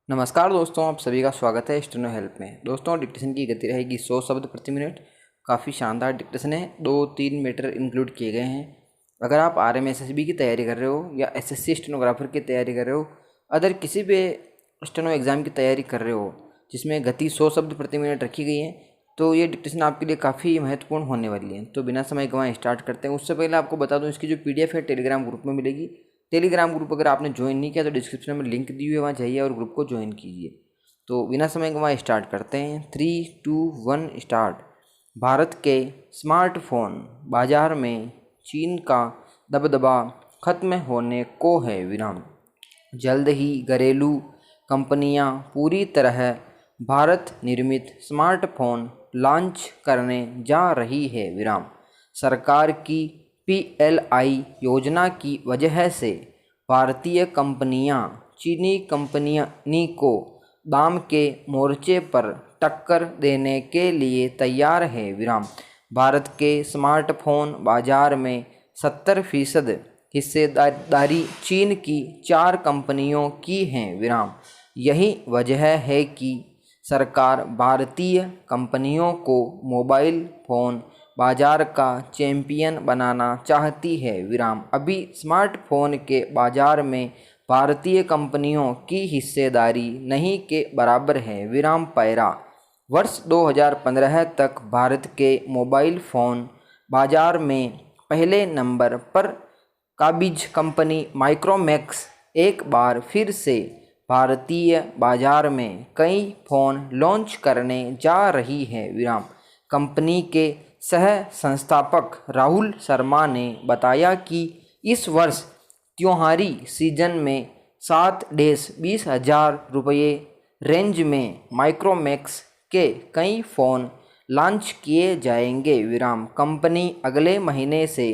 नमस्कार दोस्तों, आप सभी का स्वागत है स्टेनो हेल्प में। दोस्तों, डिक्टेशन की गति रहेगी 100 शब्द प्रति मिनट। काफ़ी शानदार डिक्टेशन है। 2-3 मैटर इंक्लूड किए गए हैं। अगर आप RMSSB की तैयारी कर रहे हो या SSC स्टेनोग्राफर की तैयारी कर रहे हो, अदर किसी भी स्टेनो एग्ज़ाम की तैयारी कर रहे हो जिसमें गति 100 शब्द प्रति मिनट रखी गई है, तो ये डिक्टेशन आपके लिए काफ़ी महत्वपूर्ण होने वाली है। तो बिना समय गंवाए स्टार्ट करते हैं। उससे पहले आपको बता दूँ, इसकी जो PDF है टेलीग्राम ग्रुप में मिलेगी। टेलीग्राम ग्रुप अगर आपने ज्वाइन नहीं किया तो डिस्क्रिप्शन में लिंक दी हुई है, वहाँ जाइए और ग्रुप को ज्वाइन कीजिए। तो बिना समय गंवाए स्टार्ट करते हैं। 3, 2, 1 स्टार्ट। भारत के स्मार्टफोन बाजार में चीन का दबदबा खत्म होने को है विराम। जल्द ही घरेलू कंपनियां पूरी तरह भारत निर्मित स्मार्टफोन लॉन्च करने जा रही है विराम। सरकार की PLI योजना की वजह से भारतीय कंपनियां चीनी कंपनी को दाम के मोर्चे पर टक्कर देने के लिए तैयार है विराम। भारत के स्मार्टफोन बाजार में 70% हिस्सेदारी चीन की 4 कंपनियों की है विराम। यही वजह है कि सरकार भारतीय कंपनियों को मोबाइल फ़ोन बाजार का चैंपियन बनाना चाहती है विराम। अभी स्मार्टफोन के बाजार में भारतीय कंपनियों की हिस्सेदारी नहीं के बराबर है विराम पैरा। वर्ष 2015 तक भारत के मोबाइल फ़ोन बाजार में पहले नंबर पर काबिज कंपनी माइक्रोमैक्स एक बार फिर से भारतीय बाजार में कई फ़ोन लॉन्च करने जा रही है विराम। कंपनी के सह संस्थापक राहुल शर्मा ने बताया कि इस वर्ष त्योहारी सीजन में 7-20,000 रुपये रेंज में माइक्रोमैक्स के कई फ़ोन लॉन्च किए जाएंगे विराम। कंपनी अगले महीने से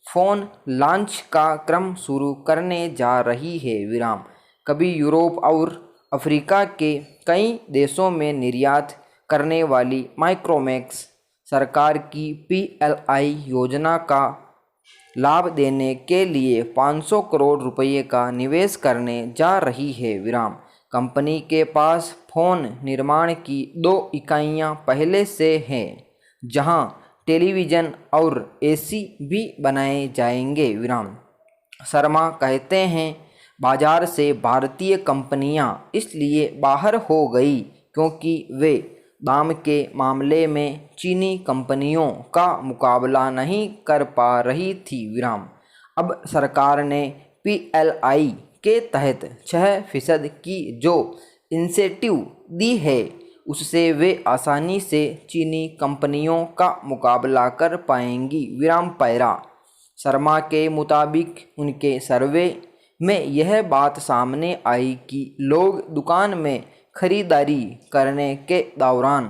फ़ोन लॉन्च का क्रम शुरू करने जा रही है विराम। कभी यूरोप और अफ्रीका के कई देशों में निर्यात करने वाली माइक्रोमैक्स सरकार की PLI योजना का लाभ देने के लिए 500 करोड़ रुपये का निवेश करने जा रही है विराम। कंपनी के पास फ़ोन निर्माण की 2 इकाइयाँ पहले से हैं, जहां टेलीविज़न और AC भी बनाए जाएंगे विराम। शर्मा कहते हैं, बाजार से भारतीय कंपनियां इसलिए बाहर हो गई क्योंकि वे दाम के मामले में चीनी कंपनियों का मुकाबला नहीं कर पा रही थी विराम। अब सरकार ने PLI के तहत 6% की जो इंसेंटिव दी है, उससे वे आसानी से चीनी कंपनियों का मुकाबला कर पाएंगी विराम पैरा। शर्मा के मुताबिक उनके सर्वे में यह बात सामने आई कि लोग दुकान में खरीदारी करने के दौरान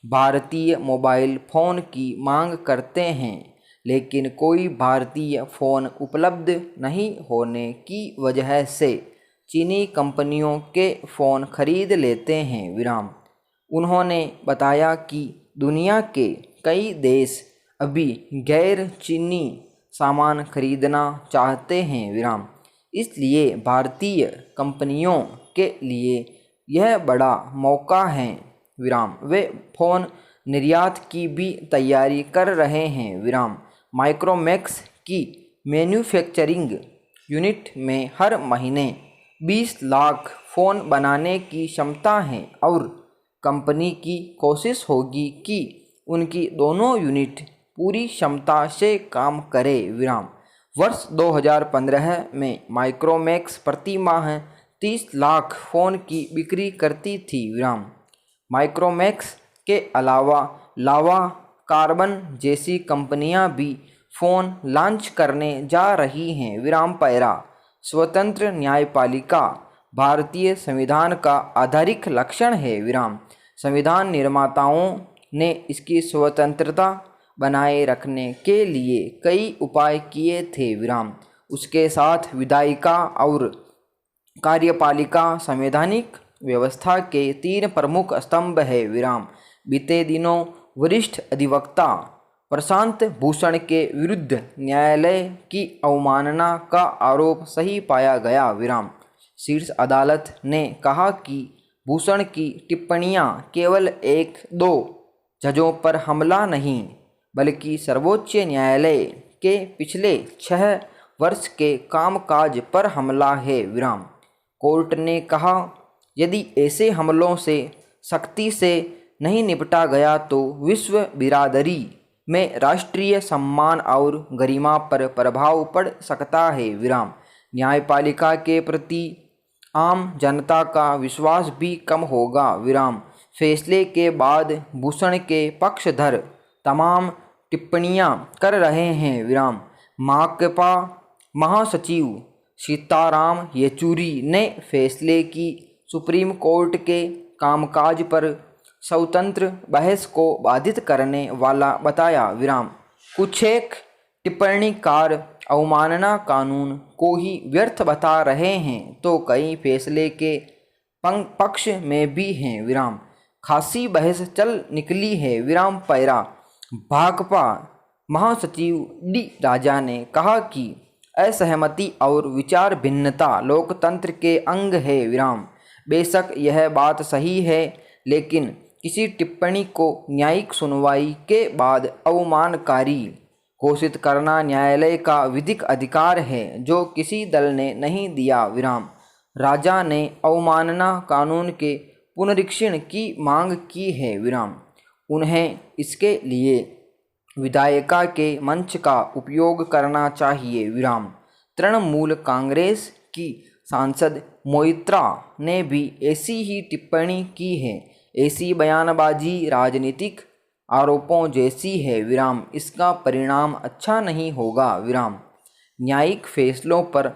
भारतीय मोबाइल फ़ोन की मांग करते हैं, लेकिन कोई भारतीय फ़ोन उपलब्ध नहीं होने की वजह से चीनी कंपनियों के फ़ोन खरीद लेते हैं विराम। उन्होंने बताया कि दुनिया के कई देश अभी गैर चीनी सामान खरीदना चाहते हैं विराम, इसलिए भारतीय कंपनियों के लिए यह बड़ा मौका है विराम। वे फ़ोन निर्यात की भी तैयारी कर रहे हैं विराम। माइक्रोमैक्स की मैन्युफैक्चरिंग यूनिट में हर महीने 20 लाख फ़ोन बनाने की क्षमता है और कंपनी की कोशिश होगी कि उनकी दोनों यूनिट पूरी क्षमता से काम करे विराम। वर्ष 2015 में माइक्रोमैक्स प्रति माह 30 लाख फ़ोन की बिक्री करती थी विराम। माइक्रोमैक्स के अलावा लावा कार्बन जैसी कंपनियां भी फ़ोन लॉन्च करने जा रही हैं विराम पैरा। स्वतंत्र न्यायपालिका भारतीय संविधान का आधारिक लक्षण है विराम। संविधान निर्माताओं ने इसकी स्वतंत्रता बनाए रखने के लिए कई उपाय किए थे विराम। उसके साथ विधायिका और कार्यपालिका संवैधानिक व्यवस्था के 3 प्रमुख स्तंभ है विराम। बीते दिनों वरिष्ठ अधिवक्ता प्रशांत भूषण के विरुद्ध न्यायालय की अवमानना का आरोप सही पाया गया विराम। शीर्ष अदालत ने कहा कि भूषण की टिप्पणियां केवल एक दो जजों पर हमला नहीं बल्कि सर्वोच्च न्यायालय के पिछले 6 वर्ष के कामकाज पर हमला है। विराम। कोर्ट ने कहा, यदि ऐसे हमलों से सख्ती से नहीं निपटा गया तो विश्व बिरादरी में राष्ट्रीय सम्मान और गरिमा पर प्रभाव पड़ सकता है। विराम। न्यायपालिका के प्रति आम जनता का विश्वास भी कम होगा। विराम। फैसले के बाद भूषण के पक्षधर तमाम टिप्पणियां कर रहे हैं। विराम। माकपा महासचिव सीताराम येचुरी ने फैसले की सुप्रीम कोर्ट के कामकाज पर स्वतंत्र बहस को बाधित करने वाला बताया। विराम। कुछ एक टिप्पणीकार अवमानना कानून को ही व्यर्थ बता रहे हैं तो कई फैसले के पक्ष में भी हैं। विराम। खासी बहस चल निकली है। विराम। पैरा। भाकपा महासचिव डी राजा ने कहा कि असहमति और विचार भिन्नता लोकतंत्र के अंग है। विराम। बेशक यह बात सही है, लेकिन किसी टिप्पणी को न्यायिक सुनवाई के बाद अवमानकारी घोषित करना न्यायालय का विधिक अधिकार है, जो किसी दल ने नहीं दिया। विराम। राजा ने अवमानना कानून के पुनरीक्षण की मांग की है। विराम। उन्हें इसके लिए विधायिका के मंच का उपयोग करना चाहिए। विराम। तृणमूल कांग्रेस की सांसद मोइत्रा ने भी ऐसी ही टिप्पणी की है। ऐसी बयानबाजी राजनीतिक आरोपों जैसी है। विराम। इसका परिणाम अच्छा नहीं होगा। विराम। न्यायिक फैसलों पर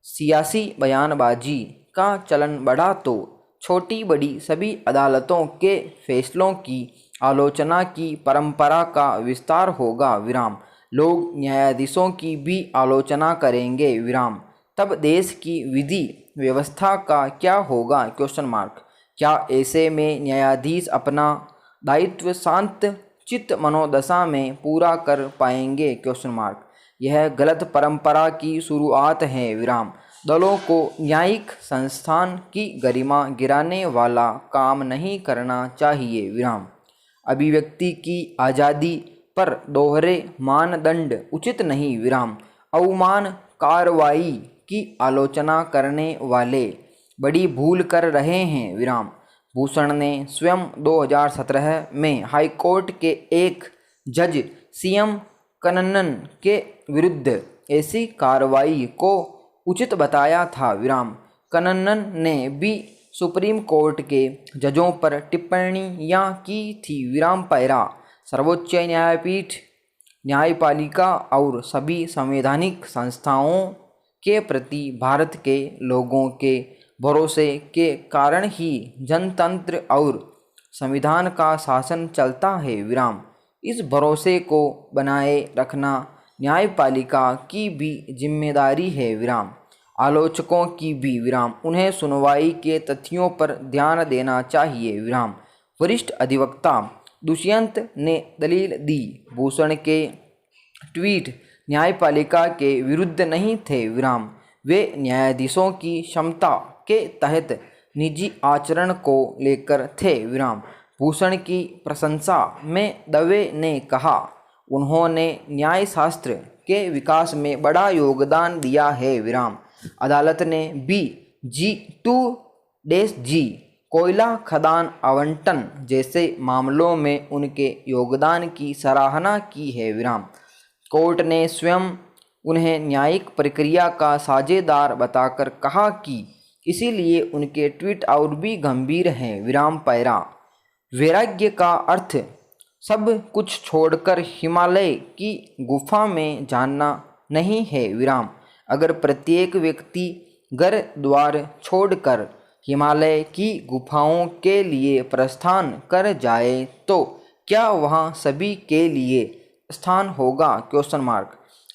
सियासी बयानबाजी का चलन बढ़ा तो छोटी बड़ी सभी अदालतों के फैसलों की आलोचना की परंपरा का विस्तार होगा। विराम। लोग न्यायाधीशों की भी आलोचना करेंगे। विराम। तब देश की विधि व्यवस्था का क्या होगा? क्या ऐसे में न्यायाधीश अपना दायित्व शांत चित्त मनोदशा में पूरा कर पाएंगे? यह गलत परंपरा की शुरुआत है। विराम। दलों को न्यायिक संस्थान की गरिमा गिराने वाला काम नहीं करना चाहिए। विराम। अभिव्यक्ति की आज़ादी पर दोहरे मानदंड उचित नहीं। विराम। अवमान कार्रवाई की आलोचना करने वाले बड़ी भूल कर रहे हैं। विराम। भूषण ने स्वयं 2017 में हाईकोर्ट के एक जज सीएम कन्नन के विरुद्ध ऐसी कार्रवाई को उचित बताया था। विराम। कन्नन ने भी सुप्रीम कोर्ट के जजों पर टिप्पणियां की थी। विराम। पैरा। सर्वोच्च न्यायपीठ न्यायपालिका और सभी संवैधानिक संस्थाओं के प्रति भारत के लोगों के भरोसे के कारण ही जनतंत्र और संविधान का शासन चलता है। विराम। इस भरोसे को बनाए रखना न्यायपालिका की भी जिम्मेदारी है। विराम। आलोचकों की भी। विराम। उन्हें सुनवाई के तथ्यों पर ध्यान देना चाहिए। विराम। वरिष्ठ अधिवक्ता दुष्यंत ने दलील दी, भूषण के ट्वीट न्यायपालिका के विरुद्ध नहीं थे। विराम। वे न्यायाधीशों की क्षमता के तहत निजी आचरण को लेकर थे। विराम। भूषण की प्रशंसा में दवे ने कहा, उन्होंने न्यायशास्त्र के विकास में बड़ा योगदान दिया है। विराम। अदालत ने BG-2-G कोयला खदान आवंटन जैसे मामलों में उनके योगदान की सराहना की है। विराम। कोर्ट ने स्वयं उन्हें न्यायिक प्रक्रिया का साझेदार बताकर कहा कि इसीलिए उनके ट्वीट और भी गंभीर हैं। विराम। पैरा। वैराग्य का अर्थ सब कुछ छोड़कर हिमालय की गुफा में जाना नहीं है। विराम। अगर प्रत्येक व्यक्ति घर द्वार छोड़कर हिमालय की गुफाओं के लिए प्रस्थान कर जाए तो क्या वहाँ सभी के लिए स्थान होगा?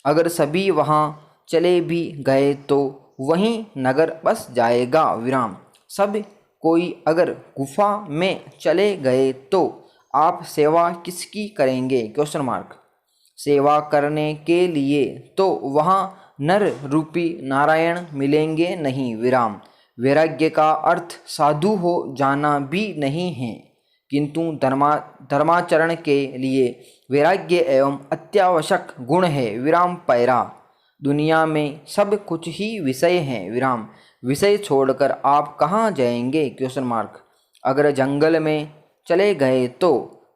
अगर सभी वहाँ चले भी गए तो वहीं नगर बस जाएगा। विराम। सब कोई अगर गुफा में चले गए तो आप सेवा किसकी करेंगे? सेवा करने के लिए तो वहाँ नर रूपी नारायण मिलेंगे नहीं। विराम। वैराग्य का अर्थ साधु हो जाना भी नहीं है, किंतु धर्माचरण के लिए वैराग्य एवं अत्यावश्यक गुण है। विराम पैरा। दुनिया में सब कुछ ही विषय है। विराम। विषय छोड़कर आप कहाँ जाएंगे? Question mark. अगर जंगल में चले गए तो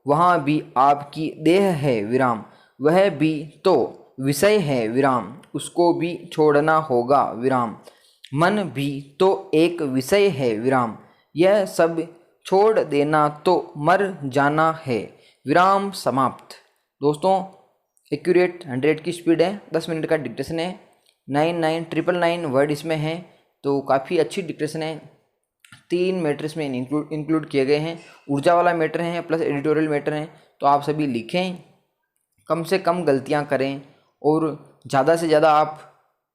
वहाँ भी आपकी देह है। विराम। वह भी तो विषय है। विराम। उसको भी छोड़ना होगा। विराम। मन भी तो एक विषय है। विराम। यह सब छोड़ देना तो मर जाना है। विराम समाप्त। दोस्तों एक्यूरेट 100 की स्पीड है, 10 मिनट का डिक्टेशन है, 9999 वर्ड इसमें है, तो काफ़ी अच्छी डिक्टेशन है। 3 मैटर इसमें इंक्लूड किए गए हैं। ऊर्जा वाला मैटर है प्लस एडिटोरियल मैटर है। तो आप सभी लिखें, कम से कम गलतियां करें और ज़्यादा से ज़्यादा आप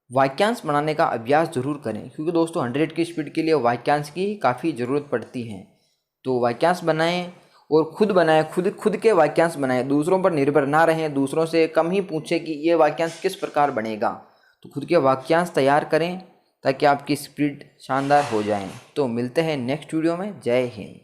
वाक्यांश बनाने का अभ्यास ज़रूर करें, क्योंकि दोस्तों 100 की स्पीड के लिए वाक्यांश की काफ़ी ज़रूरत पड़ती है। तो वाक्यांश बनाएं और खुद बनाएं, खुद के वाक्यांश बनाएं, दूसरों पर निर्भर ना रहें, दूसरों से कम ही पूछें कि ये वाक्यांश किस प्रकार बनेगा। तो खुद के वाक्यांश तैयार करें ताकि आपकी स्पीड शानदार हो जाए। तो मिलते हैं नेक्स्ट वीडियो में। जय हिंद।